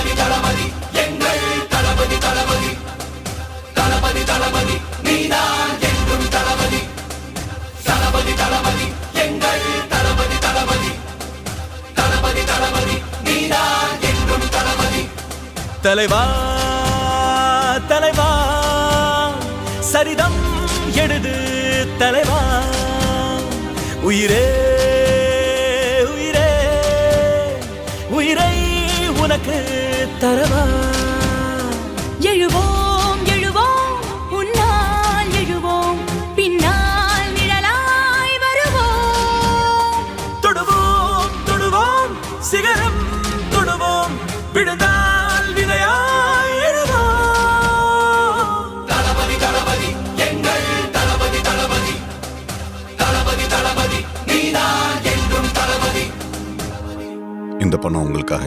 தளபதி தளபதி எங்கள் தளபதி தளபதி தளபதி தளபதி நீதான் என்றும் தளபதி தளபதி தளபதி எங்கள் தளபதி தளபதி தளபதி தளபதி நீதான் என்றும் தளபதி தலைவா தலைவா சரிதம் எழுது தலைவா உயிரே உயிரே உயிரை உனக்கு தரவா எழுவோம் எழுவோம் உன்னால் எழுவோம் பின்னால் நிழலாய் வருவோம் தொடுவோம் தொடுவோம் சிகரம் தொடுவோம் விழுந்தால் விதையாய் எழுவோம் தளபதி தளபதி எங்கள் தளபதி தளபதி தளபதி தளபதி நீதான் என்றும் தளபதி இந்த பணம் உங்களுக்காக